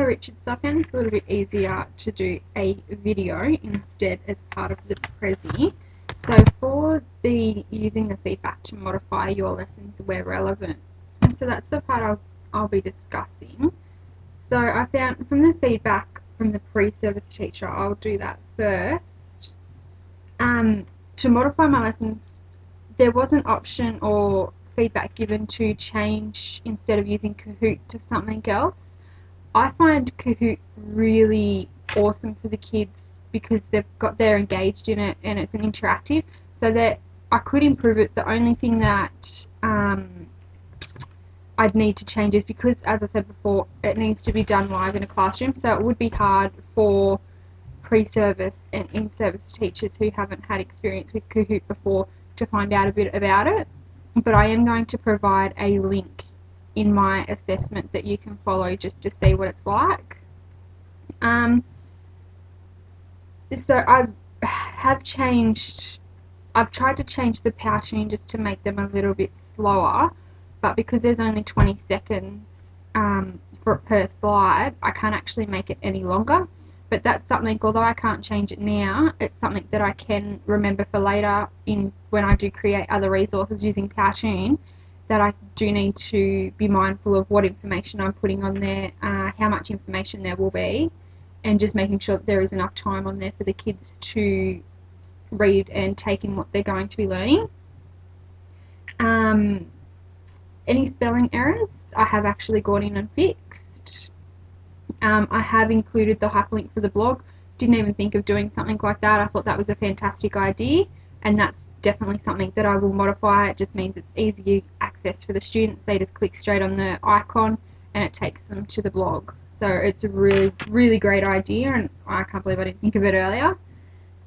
Richard, so I found this a little bit easier to do a video instead as part of the Prezi. So for the using the feedback to modify your lessons where relevant, and so that's the part I'll be discussing. So I found from the feedback from the pre-service teacher, I'll do that first. To modify my lessons, there was an option or feedback given to change instead of using Kahoot to something else. I find Kahoot really awesome for the kids because they're engaged in it and it's an interactive, so that I could improve it. The only thing that I'd need to change is because, as I said before, it needs to be done live in a classroom, so it would be hard for pre-service and in-service teachers who haven't had experience with Kahoot before to find out a bit about it. But I am going to provide a link in my assessment that you can follow just to see what it's like. So I've tried to change the power tune just to make them a little bit slower, but because there's only 20 seconds per slide, I can't actually make it any longer. But that's something, although I can't change it now, it's something that I can remember for later when I do create other resources using Powtoon, that I do need to be mindful of what information I'm putting on there, how much information there will be, and just making sure that there is enough time on there for the kids to read and take in what they're going to be learning. Any spelling errors I have actually gone in and fixed. I have included the hyperlink for the blog. Didn't even think of doing something like that. I thought that was a fantastic idea, and that's definitely something that I will modify. It just means it's easier access for the students. They just click straight on the icon and it takes them to the blog. So it's a really, really great idea, and I can't believe I didn't think of it earlier.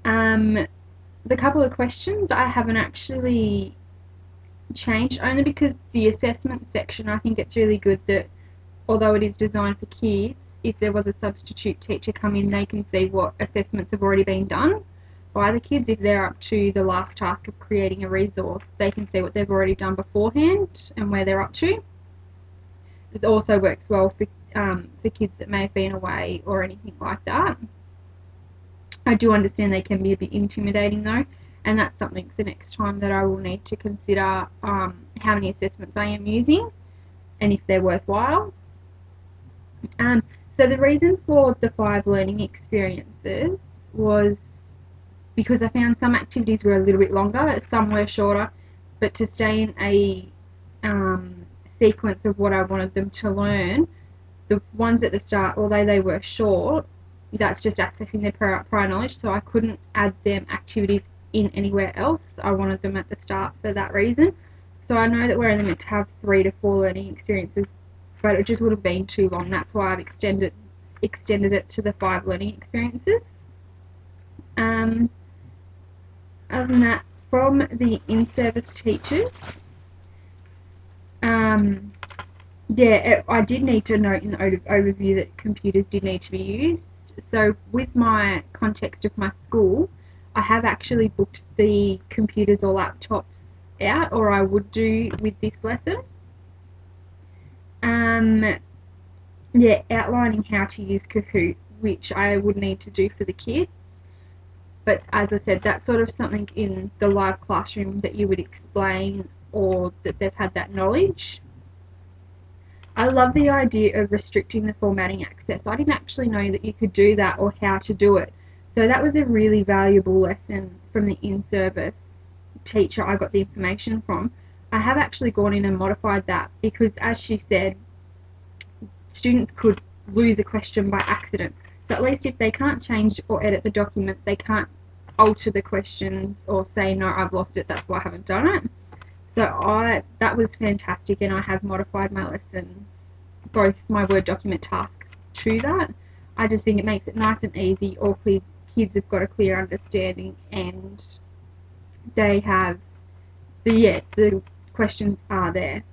The couple of questions I haven't actually changed, only because the assessment section, I think it's really good that although it is designed for kids, if there was a substitute teacher come in, they can see what assessments have already been done by the kids. If they're up to the last task of creating a resource, they can see what they've already done beforehand and where they're up to. It also works well for kids that may have been away or anything like that. I do understand they can be a bit intimidating though, and that's something for next time that I will need to consider, how many assessments I am using and if they're worthwhile. So the reason for the 5 learning experiences was because I found some activities were a little bit longer, some were shorter, but to stay in a sequence of what I wanted them to learn, the ones at the start, although they were short, that's just accessing their prior knowledge, so I couldn't add them activities in anywhere else. I wanted them at the start for that reason. So I know that we're only meant to have 3 to 4 learning experiences, but it just would have been too long. That's why I've extended it to the 5 learning experiences. Other than that, from the in-service teachers, I did need to note in the overview that computers did need to be used. So with my context of my school, I have actually booked the computers or laptops out, or I would do with this lesson. Outlining how to use Kahoot, which I would need to do for the kids. But as I said, that's sort of something in the live classroom that you would explain, or that they've had that knowledge. I love the idea of restricting the formatting access. I didn't actually know that you could do that or how to do it. So that was a really valuable lesson from the in-service teacher I got the information from. I have actually gone in and modified that because, as she said, students could lose a question by accident. So at least if they can't change or edit the document, they can't alter the questions or say, no, I've lost it, that's why I haven't done it. So that was fantastic, and I have modified my lessons, both my Word document tasks to that. I just think it makes it nice and easy. All kids have got a clear understanding, and they have the questions are there.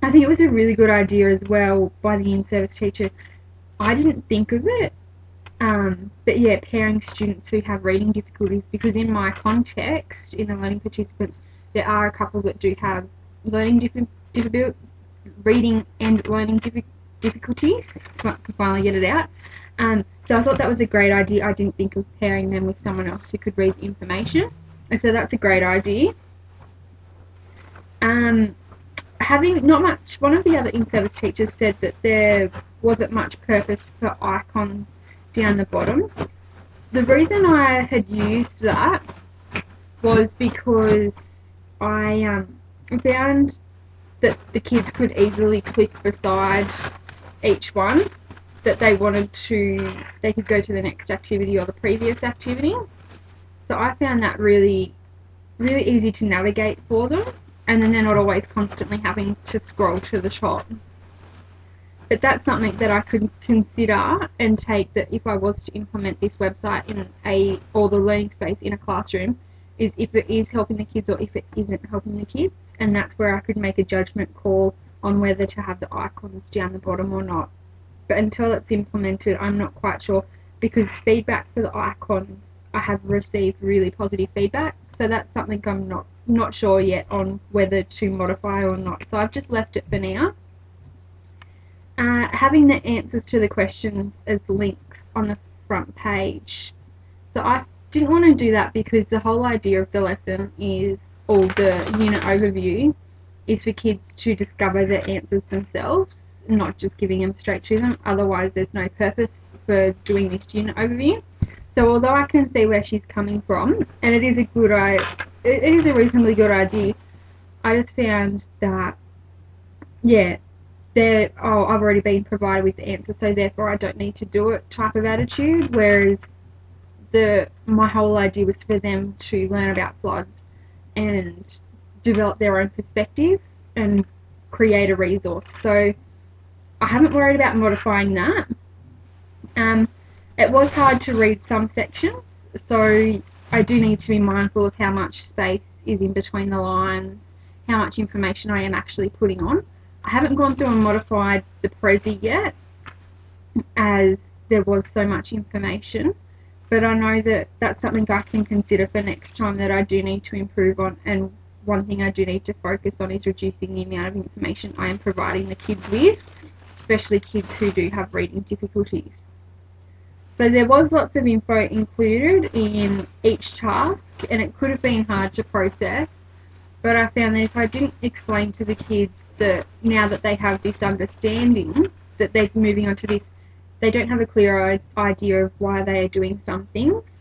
I think it was a really good idea as well by the in-service teacher. I didn't think of it, but yeah, pairing students who have reading difficulties, because in my context, in the learning participants, there are a couple that do have learning reading and learning difficulties. Could finally get it out. So I thought that was a great idea. I didn't think of pairing them with someone else who could read the information. And so that's a great idea. Having not much, one of the other in-service teachers said that there wasn't much purpose for icons down the bottom. The reason I had used that was because I found that the kids could easily click beside each one that they wanted to, they could go to the next activity or the previous activity. So I found that really easy to navigate for them, and then they're not always constantly having to scroll to the top. But that's something that I could consider and take, that if I was to implement this website in or the learning space in a classroom, is if it is helping the kids or if it isn't helping the kids, and that's where I could make a judgment call on whether to have the icons down the bottom or not. But until it's implemented, I'm not quite sure, because feedback for the icons, I have received really positive feedback, so that's something I'm not sure yet on whether to modify or not. So I've just left it for now. Having the answers to the questions as links on the front page. So I didn't want to do that because the whole idea of the lesson is, or the unit overview, is for kids to discover the answers themselves, not just giving them straight to them. Otherwise there's no purpose for doing this unit overview. So although I can see where she's coming from, and it is a reasonably good idea, I just found that, yeah, I've already been provided with the answer, so therefore I don't need to do it type of attitude, whereas my whole idea was for them to learn about floods and develop their own perspective and create a resource. So I haven't worried about modifying that. It was hard to read some sections, so I do need to be mindful of how much space is in between the lines, how much information I am actually putting on. I haven't gone through and modified the Prezi yet, as there was so much information, but I know that that's something I can consider for next time that I do need to improve on, and one thing I do need to focus on is reducing the amount of information I am providing the kids with, especially kids who do have reading difficulties. So there was lots of info included in each task, and it could have been hard to process, but I found that if I didn't explain to the kids that now that they have this understanding, that they're moving on to this, they don't have a clear idea of why they are doing some things.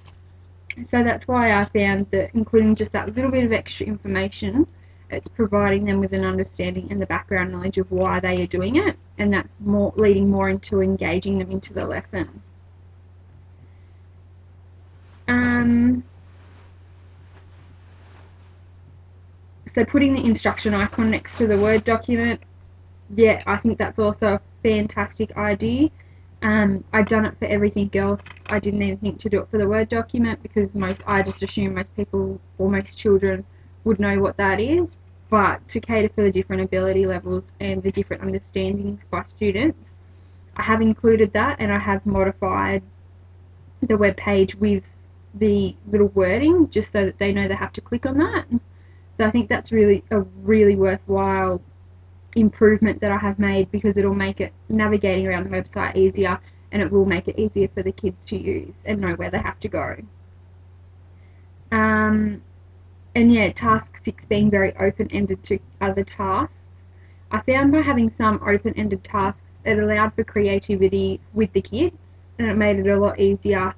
So that's why I found that including just that little bit of extra information, it's providing them with an understanding and the background knowledge of why they are doing it, and that's leading more into engaging them into the lesson. So putting the instruction icon next to the Word document, yeah, I think that's also a fantastic idea. I'd done it for everything else. I didn't even think to do it for the Word document, because I just assume most people or most children would know what that is. But to cater for the different ability levels and the different understandings by students, I have included that, and I have modified the web page with the little wording just so that they know they have to click on that. So I think that's really a really worthwhile improvement that I have made, because it'll make it navigating around the website easier, and it will make it easier for the kids to use and know where they have to go. And yeah, task 6 being very open-ended to other tasks. I found by having some open-ended tasks, it allowed for creativity with the kids, and it made it a lot easier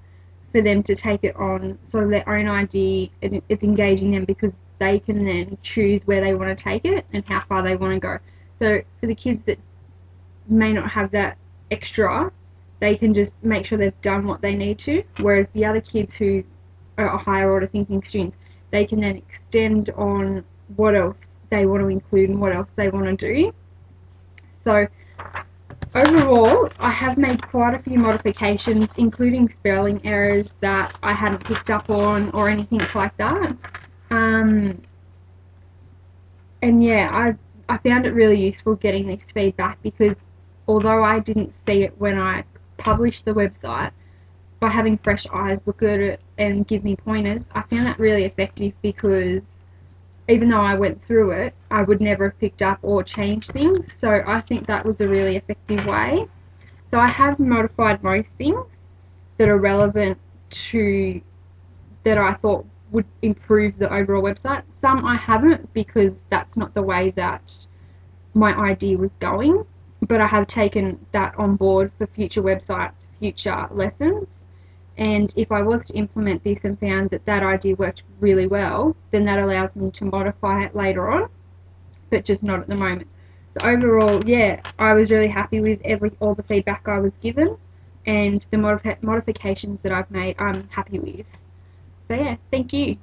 for them to take it on sort of their own idea, and it's engaging them because they can then choose where they want to take it and how far they want to go. So for the kids that may not have that extra, they can just make sure they've done what they need to, whereas the other kids who are higher order thinking students, they can then extend on what else they want to include and what else they want to do. So overall, I have made quite a few modifications, including spelling errors that I hadn't picked up on or anything like that. And yeah, I found it really useful getting this feedback, because although I didn't see it when I published the website, by having fresh eyes look at it and give me pointers, I found that really effective, because even though I went through it, I would never have picked up or changed things. So I think that was a really effective way. So I have modified most things that are relevant to, that I thought would improve the overall website. Some I haven't, because that's not the way that my idea was going, but I have taken that on board for future websites, future lessons. And if I was to implement this and found that that idea worked really well, then that allows me to modify it later on, but just not at the moment. So overall, yeah, I was really happy with all the feedback I was given, and the modifications that I've made, I'm happy with. So yeah, thank you.